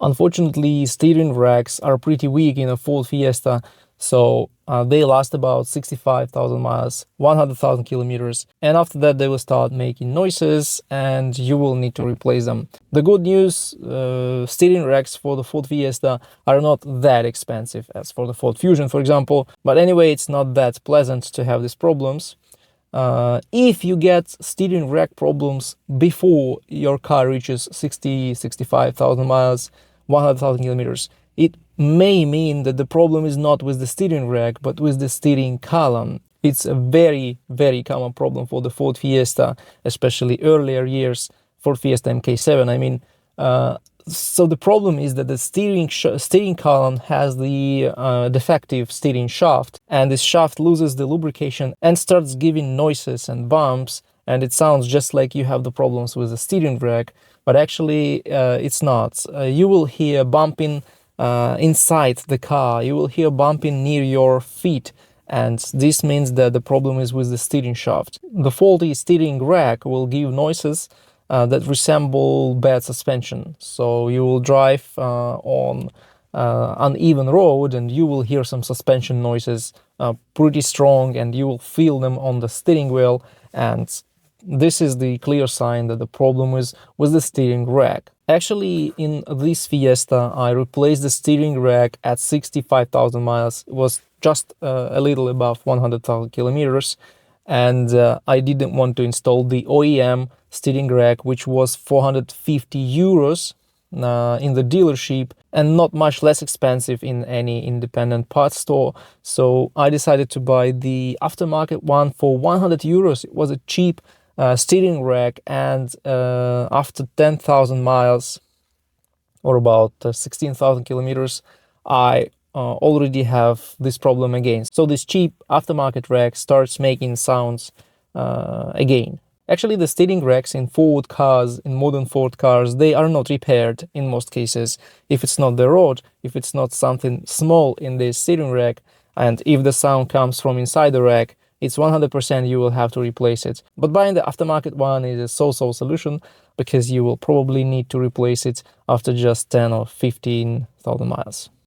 Unfortunately, steering racks are pretty weak in a Ford Fiesta, so they last about 65,000 miles, 100,000 kilometers, and after that they will start making noises and you will need to replace them. The good news, steering racks for the Ford Fiesta are not that expensive as for the Ford Fusion, for example, but anyway, it's not that pleasant to have these problems. If you get steering rack problems before your car reaches 65,000 miles, 100,000 kilometers, it may mean that the problem is not with the steering rack, but with the steering column. It's a very, very common problem for the Ford Fiesta, especially earlier years, Ford Fiesta MK7. I mean, so the problem is that the steering column has the defective steering shaft, and this shaft loses the lubrication and starts giving noises and bumps, and it sounds just like you have the problems with the steering rack, but actually it's not. You will hear bumping inside the car, you will hear bumping near your feet, and this means that the problem is with the steering shaft. The faulty steering rack will give noises that resemble bad suspension. So you will drive on uneven road and you will hear some suspension noises pretty strong, and you will feel them on the steering wheel, and this is the clear sign that the problem is with the steering rack. Actually, in this Fiesta, I replaced the steering rack at 65,000 miles. It was just a little above 100,000 kilometers, and I didn't want to install the OEM steering rack, which was 450 euros in the dealership and not much less expensive in any independent parts store. So I decided to buy the aftermarket one for 100 euros. It was a cheap steering rack, and after 10,000 miles or about 16,000 kilometers, I already have this problem again. So this cheap aftermarket rack starts making sounds again. Actually, the steering racks in Ford cars, in modern Ford cars, they are not repaired in most cases. If it's not the rod, if it's not something small in the steering rack, and if the sound comes from inside the rack, it's 100% you will have to replace it. But buying the aftermarket one is a so-so solution, because you will probably need to replace it after just 10 or 15,000 miles.